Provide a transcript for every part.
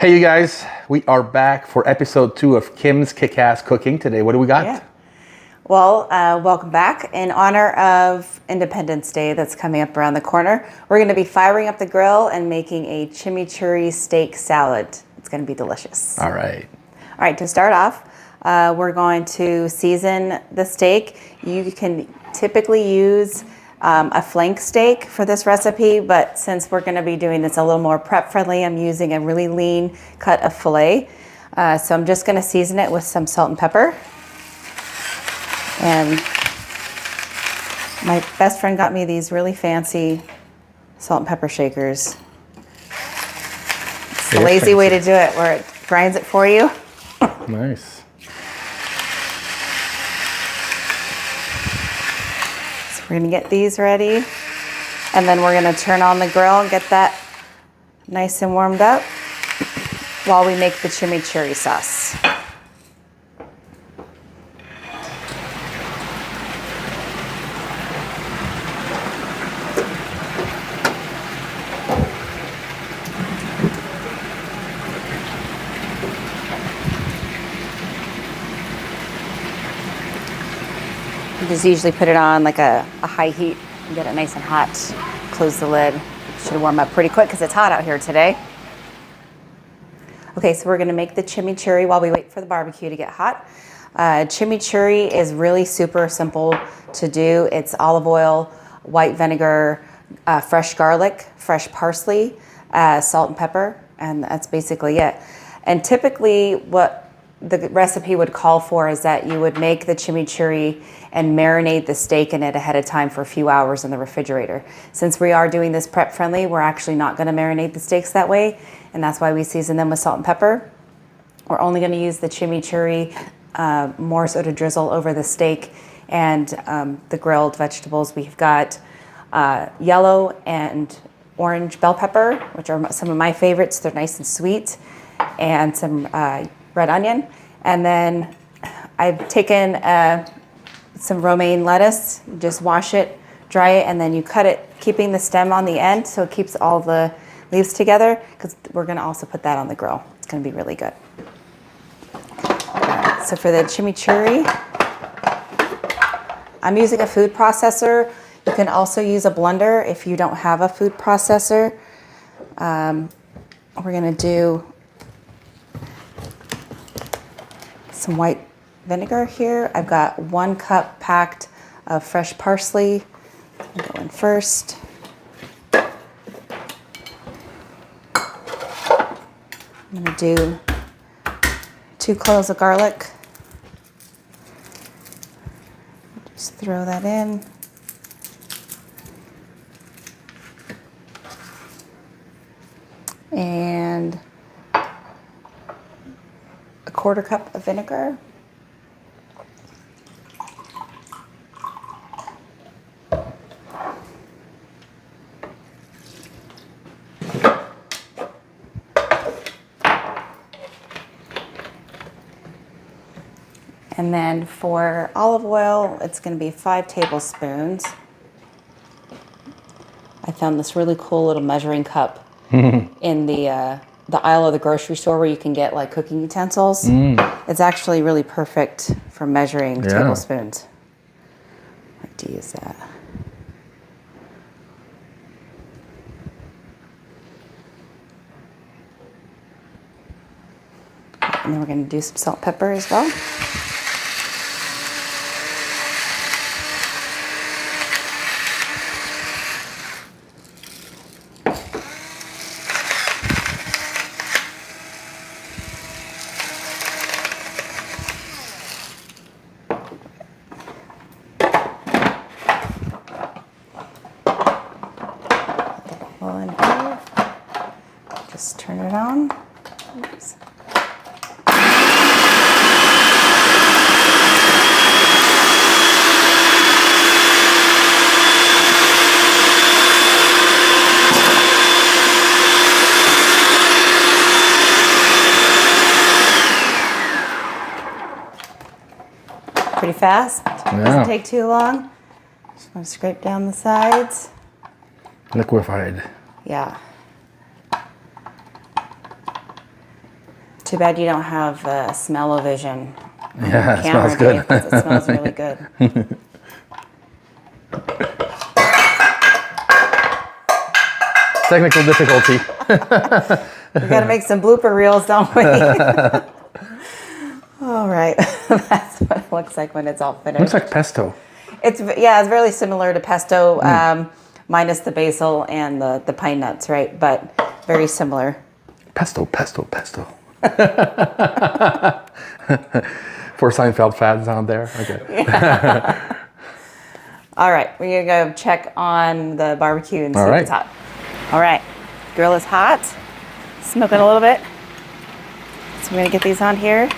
Hey, you guys, we are back for episode 2 of Kim's Kick-Ass Cooking. Today, what do we got? Yeah. Well, welcome back. In honor of Independence Day that's coming up around the corner, we're going to be firing up the grill and making a chimichurri steak salad. It's going to be delicious. All right. All right, to start off, we're going to season the steak. You can typically use a flank steak for this recipe, but since we're going to be doing this a little more prep friendly, I'm using a really lean cut of filet. So I'm just going to season it with some salt and pepper. And my best friend got me these really fancy salt and pepper shakers. It's the lazy way to do it, where it grinds it for you. Nice. We're gonna get these ready, and then we're gonna turn on the grill and get that nice and warmed up while we make the chimichurri sauce. You just usually put it on like a high heat and get it nice and hot. Close the lid. Should warm up pretty quick because it's hot out here today. Okay, so we're gonna make the chimichurri while we wait for the barbecue to get hot. Chimichurri is really super simple to do. It's olive oil, white vinegar, fresh garlic, fresh parsley, salt and pepper, and that's basically it. And typically what the recipe would call for is that you would make the chimichurri and marinate the steak in it ahead of time for a few hours in the refrigerator. Since we are doing this prep friendly, we're actually not gonna marinate the steaks that way, and that's why we season them with salt and pepper. We're only gonna use the chimichurri more so to drizzle over the steak and the grilled vegetables. We've got yellow and orange bell pepper, which are some of my favorites. They're nice and sweet, and some red onion. And then I've taken some romaine lettuce, just wash it, dry it, and then you cut it, keeping the stem on the end so it keeps all the leaves together, because we're gonna also put that on the grill. It's gonna be really good. So for the chimichurri, I'm using a food processor. You can also use a blender if you don't have a food processor. We're gonna do some white vinegar here. I've got 1 cup packed of fresh parsley. I'll go in first. I'm gonna do 2 cloves of garlic. Just throw that in. And a 1/4 cup of vinegar. And then for olive oil, it's going to be 5 tablespoons. I found this really cool little measuring cup in the aisle of the grocery store where you can get like cooking utensils. It's actually really perfect for measuring tablespoons. I like to use that. And then we're going to do some salt and pepper as well. Just turn it on. Oops. Pretty fast. Doesn't take too long. Just want to scrape down the sides. Liquefied. Yeah. Too bad you don't have smell-o-vision. Yeah, it smells good. Dave, 'cause it smells really good. Technical difficulty. We got to make some blooper reels, don't we? All right. That's what it looks like when it's all finished. Looks like pesto. It's very similar to pesto, minus the basil and the pine nuts, right? But very similar. Pesto. For Seinfeld fans out there. Okay. Yeah. All right, we're gonna go check on the barbecue and see if it's hot. All right, grill is hot, smoking a little bit. So I'm gonna get these on here.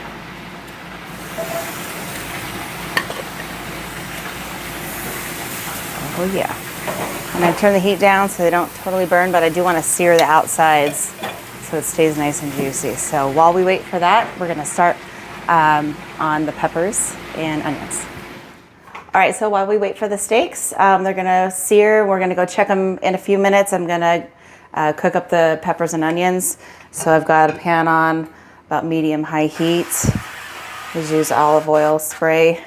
Oh yeah. I'm gonna turn the heat down so they don't totally burn, but I do want to sear the outsides so it stays nice and juicy. So while we wait for that, we're gonna start on the peppers and onions. All right, so while we wait for the steaks, they're gonna sear. We're gonna go check them in a few minutes. I'm gonna cook up the peppers and onions. So I've got a pan on, about medium-high heat. Just use olive oil spray.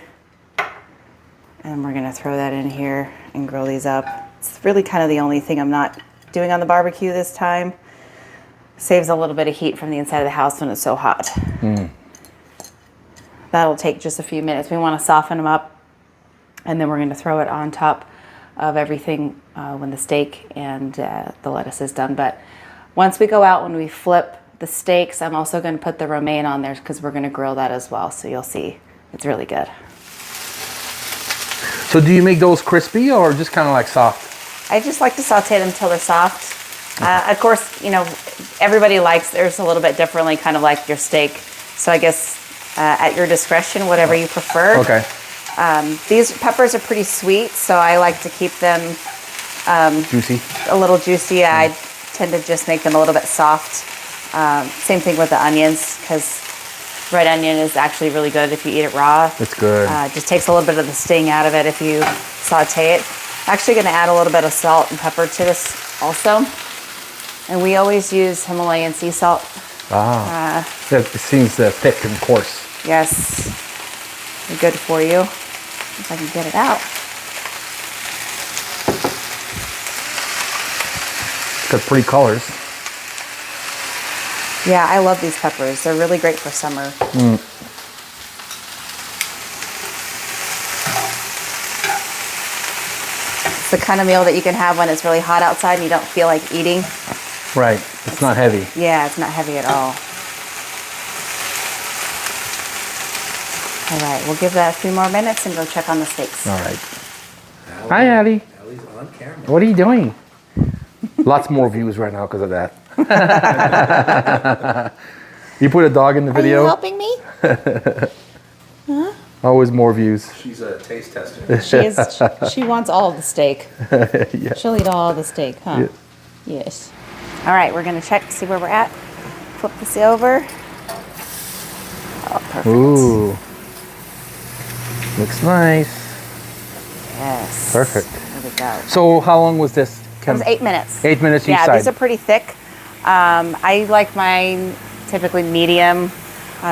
And we're gonna throw that in here and grill these up. It's really kind of the only thing I'm not doing on the barbecue this time. Saves a little bit of heat from the inside of the house when it's so hot. That'll take just a few minutes. We want to soften them up, and then we're going to throw it on top of everything when the steak and the lettuce is done. But once we go out, when we flip the steaks, I'm also going to put the romaine on there because we're going to grill that as well. So you'll see it's really good. So do you make those crispy or just kind of like soft? I just like to saute them until they're soft. Of course, you know, everybody likes theirs a little bit differently, kind of like your steak. So I guess at your discretion, whatever you prefer. Okay. These peppers are pretty sweet, so I like to keep them Juicy. a little juicy. I tend to just make them a little bit soft. Same thing with the onions, because red onion is actually really good if you eat it raw. It's good. Just takes a little bit of the sting out of it if you saute it. Actually going to add a little bit of salt and pepper to this also. And we always use Himalayan sea salt. It seems thick and coarse. Yes, good for you. If I can get it out. It's got pretty colors. Yeah, I love these peppers. They're really great for summer. It's the kind of meal that you can have when it's really hot outside and you don't feel like eating. Right. It's not heavy. Yeah, it's not heavy at all. All right, we'll give that a few more minutes and go check on the steaks. All right. Hi, Allie. Allie's on camera. What are you doing? Lots more views right now because of that. You put a dog in the video? Are you helping me? Huh? Always more views. She's a taste tester. She wants all of the steak. Yeah. She'll eat all of the steak, huh? Yeah. Yes. All right, we're gonna check, see where we're at. Flip this over. Oh, perfect. Ooh. Looks nice. Yes. Perfect. There we go. So how long was this? It was 8 minutes. 8 minutes each yeah, side. these are pretty thick. I like mine typically medium.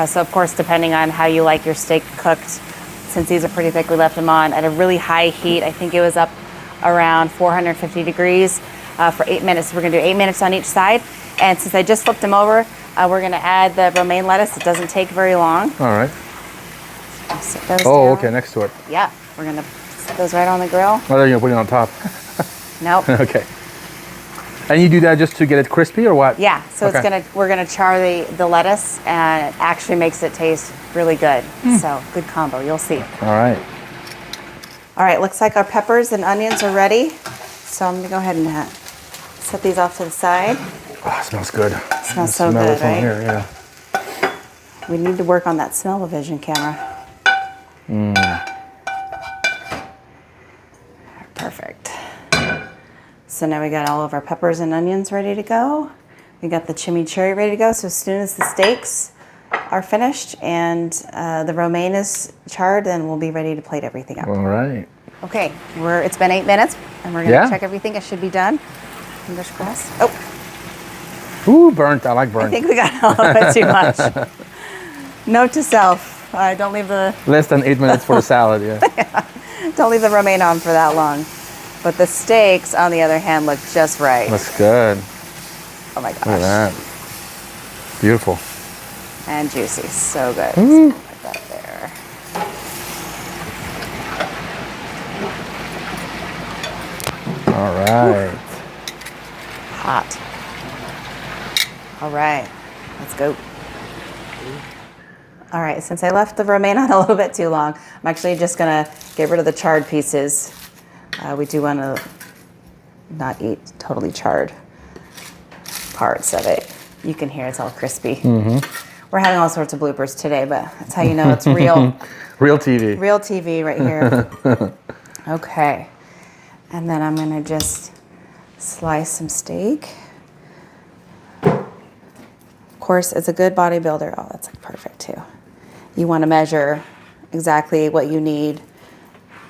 So of course, depending on how you like your steak cooked, since these are pretty thick, we left them on at a really high heat. I think it was up around 450 degrees for 8 minutes. We're gonna do 8 minutes on each side. And since I just flipped them over, we're gonna add the romaine lettuce. It doesn't take very long. All right. Sit those Oh, down. okay, next to it. Yeah, we're gonna set those right on the grill. Oh, there you're putting it on top. Nope. Okay. And you do that just to get it crispy or what? Yeah, so Okay. we're gonna char the lettuce, and it actually makes it taste really good. So good combo, you'll see. All right. All right, looks like our peppers and onions are ready. So I'm gonna go ahead and set these off to the side. Oh, it smells good. Smells so Smell good, it from right? here, yeah. We need to work on that smell-o-vision camera. Perfect. So now we got all of our peppers and onions ready to go. We got the chimichurri ready to go. So as soon as the steaks are finished and the romaine is charred, then we'll be ready to plate everything up. All right. Okay, it's been 8 minutes, and we're gonna Yeah? check everything. It should be done. Fingers crossed. Oh, Ooh, burnt. I like burnt. I think we got a little bit too much. Note to self: don't leave the Less than 8 minutes for the salad. Yeah. don't leave the romaine on for that long. But the steaks, on the other hand, look just right. Looks good. Oh my gosh! Look at that. Beautiful. And juicy, so good. Mm. Just put that there. All right. Hot. All right, let's go. All right, since I left the romaine on a little bit too long, I'm actually just gonna get rid of the charred pieces. We do want to not eat totally charred parts of it. You can hear it's all crispy. We're having all sorts of bloopers today, but that's how you know it's real. Real TV. Real TV right here. Okay. And then I'm gonna just slice some steak. Of course, as a good bodybuilder, oh, that's like perfect too. You wanna measure exactly what you need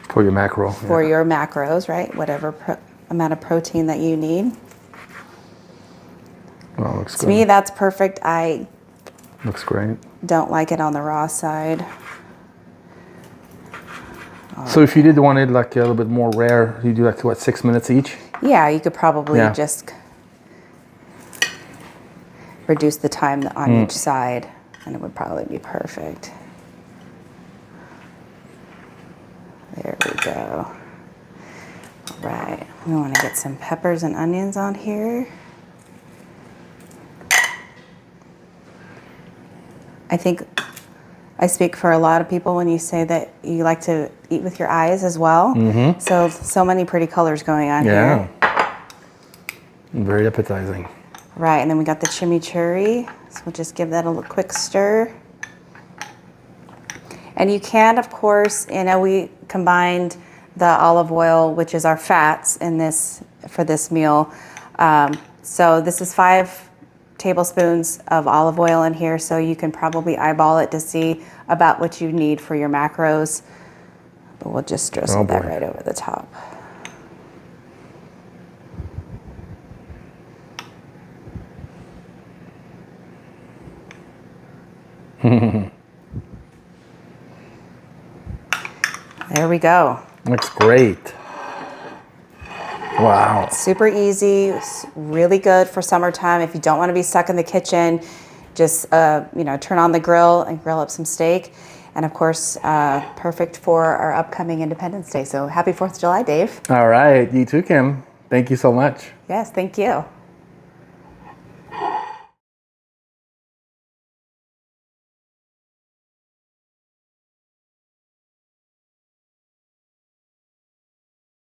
For your macro. for your macros, right? Whatever amount of protein that you need. Oh, looks good. To me, that's perfect. I Looks great. don't like it on the raw side. So if you did want it like a little bit more rare, you do like what, 6 minutes each? Yeah, you could probably Yeah. just reduce the time on each side, and it would probably be perfect. There we go. All right, we want to get some peppers and onions on here. I think I speak for a lot of people when you say that you like to eat with your eyes as well. So many pretty colors going on here. Yeah. Very appetizing. Right, and then we got the chimichurri. So we'll just give that a little quick stir. And you can, of course, we combined the olive oil, which is our fats in this for this meal. So this is 5 tablespoons of olive oil in here, so you can probably eyeball it to see about what you need for your macros. But we'll just drizzle that right over the top. There we go. Looks great. Wow. Super easy, really good for summertime. If you don't want to be stuck in the kitchen, just turn on the grill and grill up some steak. And of course, perfect for our upcoming Independence Day. So happy 4th of July, Dave. All right. You too, Kim. Thank you so much. Yes, thank you.